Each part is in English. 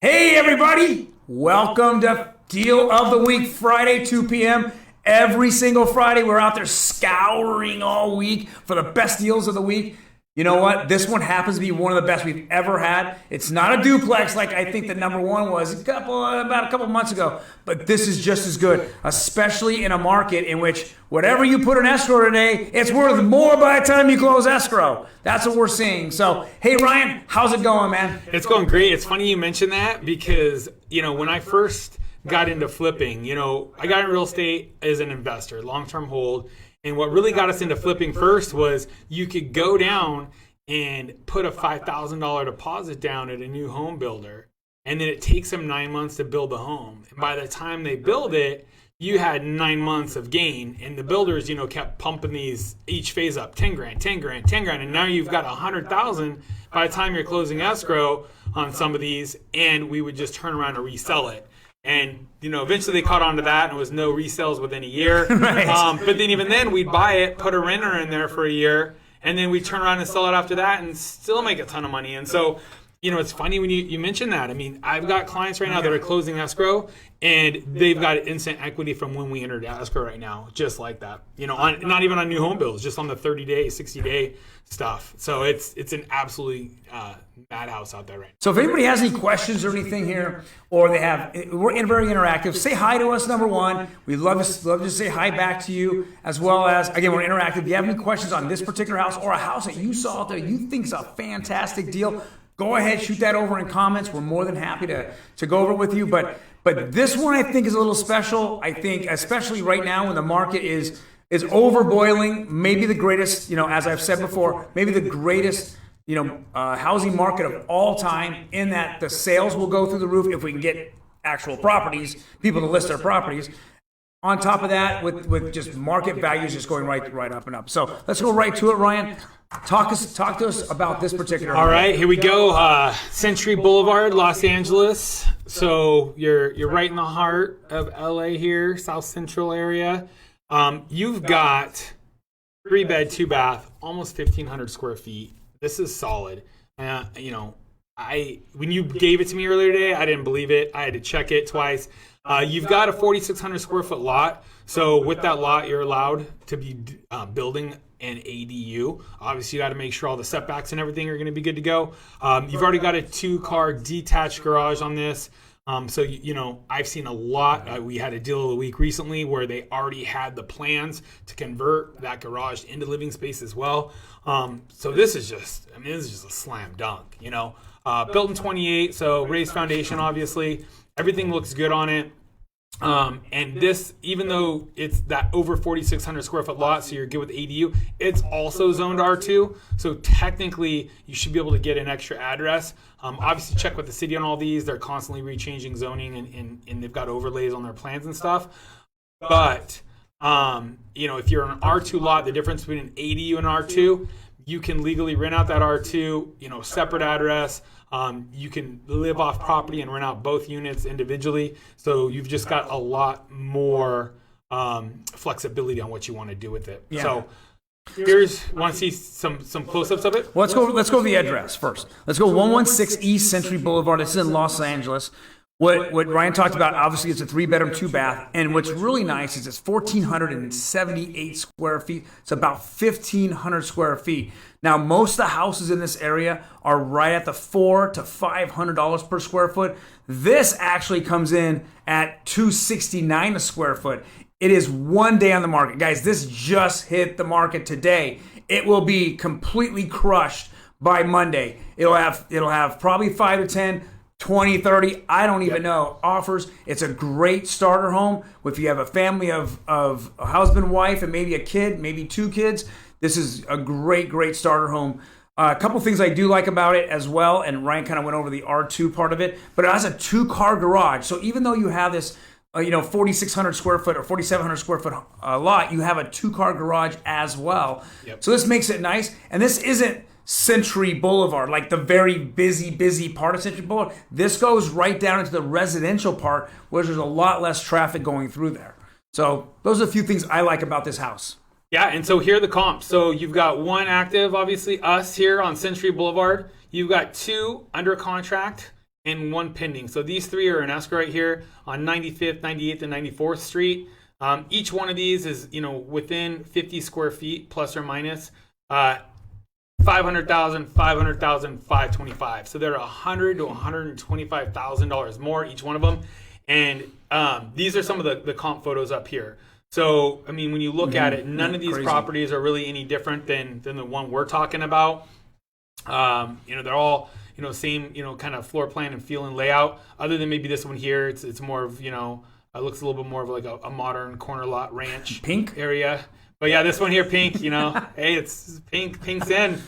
Hey everybody, welcome to Deal of the Week, Friday, 2 p.m. Every single Friday, we're out there scouring all week for the best deals of the week. You know what? This one happens to be one of the best we've ever had. It's not a duplex like I think the number one was about a couple months ago, but this is just as good, especially in a market in which whatever you put in escrow today, it's worth more by the time you close escrow. That's what we're seeing. So, hey Ryan, how's it going, man? It's going great. It's funny you mentioned that because, when I first got into flipping, I got in real estate as an investor, long-term hold. And what really got us into flipping first was you could go down and put a $5,000 deposit down at a new home builder. And then it takes them 9 months to build a home. And by the time they build it, you had 9 months of gain. And the builders, kept pumping these each phase up, 10 grand, 10 grand, 10 grand. And now you've got 100,000 by the time you're closing escrow on some of these. And we would just turn around and resell it. And, eventually they caught on to that and it was no resales within a year. Right. But then even then we'd buy it, put a renter in there for a year, and then we'd turn around and sell it after that and still make a ton of money. And so, it's funny when you mention that. I mean, I've got clients right now that are closing escrow and they've got instant equity from when we entered escrow right now, just like that. Not even on new home builds, just on the 30-day, 60-day stuff. So it's an absolutely madhouse out there right now. So if anybody has any questions or anything here, or we're very interactive, say hi to us, number one. We'd love to say hi back to you, as well as, again, we're interactive. If you have any questions on this particular house or a house that you saw out there you think is a fantastic deal, go ahead, shoot that over in comments. We're more than happy to go over it with you. But this one I think is a little special. I think especially right now when the market is overboiling, maybe the greatest, as I've said before, maybe the greatest housing market of all time, in that the sales will go through the roof if we can get actual properties, people to list their properties. On top of that, with just market values just going right up and up. So let's go right to it, Ryan. Talk to us about this particular. All right, here we go. Century Boulevard, Los Angeles. So you're right in the heart of LA here, South Central area. You've got 3-bed, 2-bath, almost 1,500 square feet. This is solid. When you gave it to me earlier today, I didn't believe it. I had to check it twice. You've got a 4,600 square foot lot. So with that lot, you're allowed to be building an ADU. Obviously, you got to make sure all the setbacks and everything are going to be good to go. You've already got a 2-car detached garage on this. So, I've seen a lot. We had a deal of the week recently where they already had the plans to convert that garage into living space as well. So this is just a slam dunk, built in 28. So raised foundation, obviously, everything looks good on it. And this, even though it's that over 4,600 square foot lot, so you're good with ADU, it's also zoned R2. So technically, you should be able to get an extra address. Obviously, check with the city on all these. They're constantly rechanging zoning and they've got overlays on their plans and stuff. But, if you're an R2 lot, the difference between an ADU and R2, you can legally rent out that R2, separate address. You can live off property and rent out both units individually. So you've just got a lot more flexibility on what you want to do with it. Yeah. So want to see some close-ups of it? Well, let's go to the address first. Let's go 116 East Century Boulevard. This is in Los Angeles. What Ryan talked about, obviously, it's a 3-bedroom, 2-bath. And what's really nice is it's 1,478 square feet. It's about 1,500 square feet. Now, most of the houses in this area are right at the $400 to $500 per square foot. This actually comes in at $269 a square foot. It is 1 day on the market. Guys, this just hit the market today. It will be completely crushed by Monday. It'll have probably 5 to 10, 20, 30, I don't even know, offers. It's a great starter home. If you have a family of a husband, wife, and maybe a kid, maybe 2 kids, this is a great starter home. A couple things I do like about it as well, and Ryan kind of went over the R2 part of it, but it has a 2-car garage. So even though you have this 4,600 square foot or 4,700 square foot lot, you have a 2-car garage as well. Yep. So this makes it nice. And this isn't Century Boulevard, like the very busy part of Century Boulevard. This goes right down into the residential part where there's a lot less traffic going through there. So those are a few things I like about this house. Yeah, and so here are the comps. So you've got 1 active, obviously, us here on Century Boulevard. You've got 2 under contract and one pending. So these 3 are in escrow right here on 95th, 98th, and 94th Street. Each one of these is, within 50 square feet, plus or minus. 500,000, 500,000, 525. So they're $100,000 to $125,000 more each one of them. And these are some of the comp photos up here. So I mean, when you look at it, none of these properties are really any different than the one we're talking about. They're all same kind of floor plan and feel and layout. Other than maybe this one here, it's more of it looks a little bit more of like a modern corner lot ranch Pink area. But yeah, this one here, pink. Hey, it's pink. Pink's in.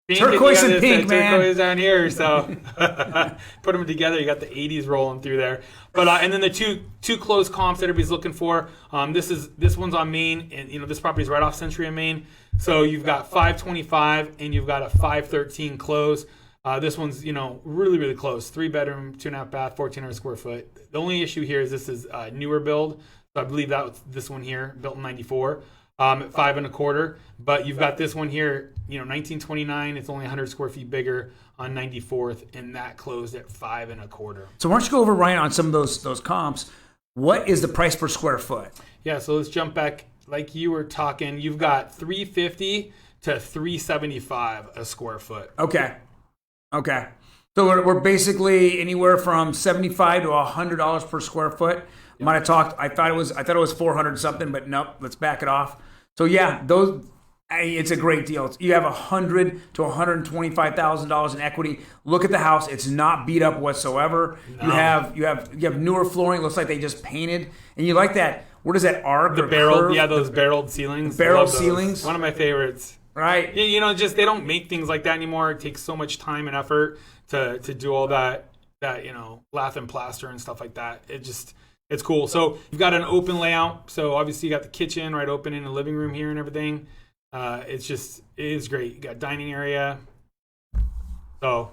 Pink, turquoise and pink, man. Turquoise down here. So put them together, you got the 80s rolling through there. But and then the two closed comps that everybody's looking for. This one's on Main, and this property is right off Century and Main. So you've got 525 and you've got a 513 close. This one's really really close. 3-bedroom, 2.5 bath, 1,400 square foot. The only issue here is this is newer build. So I believe that was this one here, built in '94. At 5 1/4, but you've got this one here, 1929. It's only 100 square feet bigger on 94th, and that closed at 5 1/4. So why don't you go over, Ryan, on some of those comps? What is the price per square foot? Yeah, so let's jump back. Like you were talking, you've got 350 to 375 a square foot. Okay. So we're basically anywhere from $75 to $100 per square foot. Might have talked. I thought it was 400 something, but nope. Let's back it off. So yeah, it's a great deal. You have $100,000 to $125,000 in equity. Look at the house; it's not beat up whatsoever. No. You have newer flooring. It looks like they just painted, and you like that. What is that arc? The barreled, those barreled ceilings. Barreled ceilings. One of my favorites. Right. Just they don't make things like that anymore. It takes so much time and effort to do all that lath and plaster and stuff like that. It's cool. So you've got an open layout. So obviously you got the kitchen right open in the living room here and everything. It is great. You got dining area. So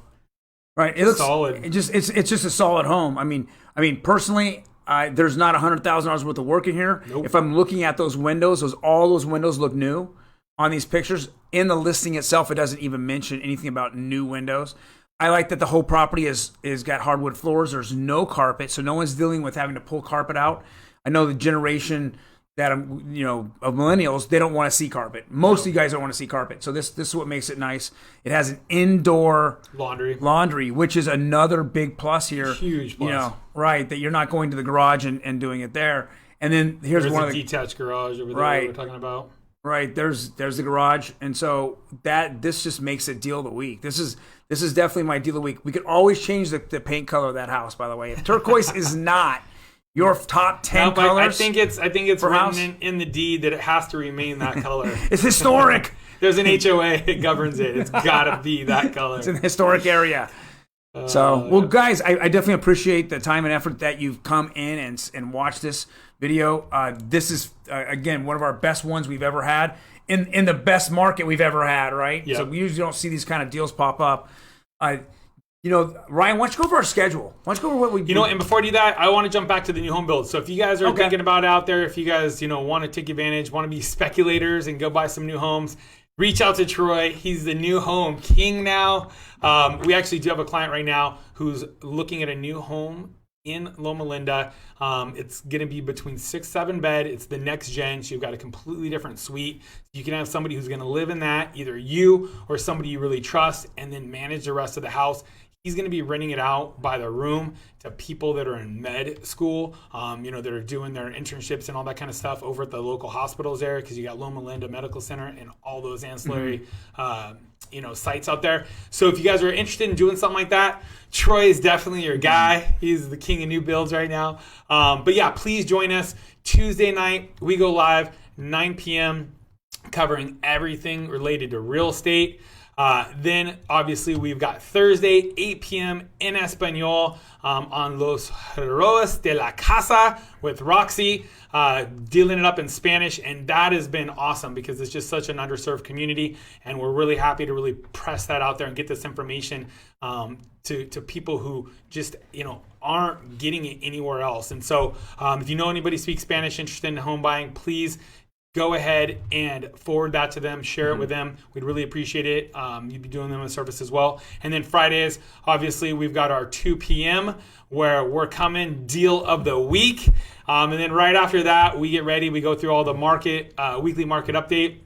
right, it looks solid. It's just a solid home. I mean personally, there's not $100,000 worth of work in here. Nope. If I'm looking at those windows, all those windows look new on these pictures. In the listing itself, it doesn't even mention anything about new windows. I like that the whole property is got hardwood floors. There's no carpet, so no one's dealing with having to pull carpet out. I know the generation that of millennials, they don't want to see carpet. Most of you guys don't want to see carpet. So this is what makes it nice. It has an indoor laundry, which is another big plus here. Huge plus. Right, that you're not going to the garage and doing it there. And then there's one of the detached garage over there we're talking about. Right, there's the garage, and so this just makes it deal of the week. This is definitely my deal of the week. We could always change the paint color of that house, by the way. If turquoise is not your top 10 colors, I think it's written in the deed that it has to remain that color. It's historic. There's an HOA that governs it. It's got to be that color. It's an historic area. Well, guys, I definitely appreciate the time and effort that you've come in and watched this video. This is, again, one of our best ones we've ever had in the best market we've ever had, right? Yep. So we usually don't see these kind of deals pop up. Ryan, why don't you go over our schedule? Why don't you go over what we do? And before I do that, I want to jump back to the new home builds. So if you guys are thinking about it out there, if you guys, want to take advantage, want to be speculators and go buy some new homes, reach out to Troy. He's the new home king now. We actually do have a client right now who's looking at a new home in Loma Linda. It's going to be between 6-7 bed. It's the next gen. So you've got a completely different suite. You can have somebody who's going to live in that, either you or somebody you really trust, and then manage the rest of the house. He's going to be renting it out by the room to people that are in med school, that are doing their internships and all that kind of stuff over at the local hospitals there, because you got Loma Linda Medical Center and all those ancillary, sites out there. So if you guys are interested in doing something like that, Troy is definitely your guy. He's the king of new builds right now. But yeah, please join us Tuesday night. We go live 9 p.m. covering everything related to real estate. Then, obviously, we've got Thursday, 8 p.m. in Espanol on Los Heroes de la Casa with Roxy, dealing it up in Spanish. And that has been awesome because it's just such an underserved community. And we're really happy to really press that out there and get this information to people who just, aren't getting it anywhere else. And so if you know anybody speaks Spanish interested in home buying, please go ahead and forward that to them, share it with them. We'd really appreciate it. You'd be doing them a service as well. And then Fridays, obviously, we've got our 2 p.m. where we're coming deal of the week. And then right after that, we get ready. We go through all the weekly market update.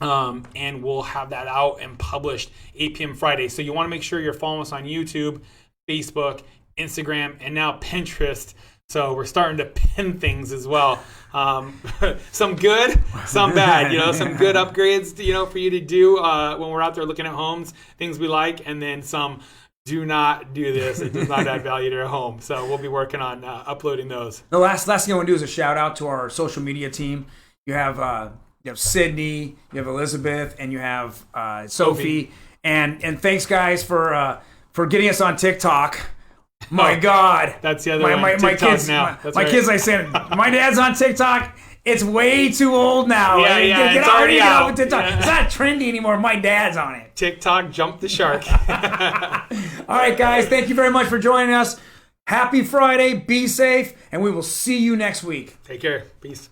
And we'll have that out and published 8 p.m. Friday. So you want to make sure you're following us on YouTube, Facebook, Instagram, and now Pinterest. So we're starting to pin things as well. Some good, some bad. Some good upgrades, for you to do when we're out there looking at homes, things we like, and then some do not do this. It does not add value to your home. So we'll be working on uploading those. The last thing I want to do is a shout out to our social media team. You have Sydney, you have Elizabeth, and you have Sophie. And thanks guys for getting us on TikTok. My God, that's the other one. My kids now. Kids, I said, my dad's on TikTok. It's way too old now. Yeah, it's already out. TikTok. Yeah. It's not trendy anymore. My dad's on it. TikTok jumped the shark. All right, guys, thank you very much for joining us. Happy Friday. Be safe, and we will see you next week. Take care. Peace.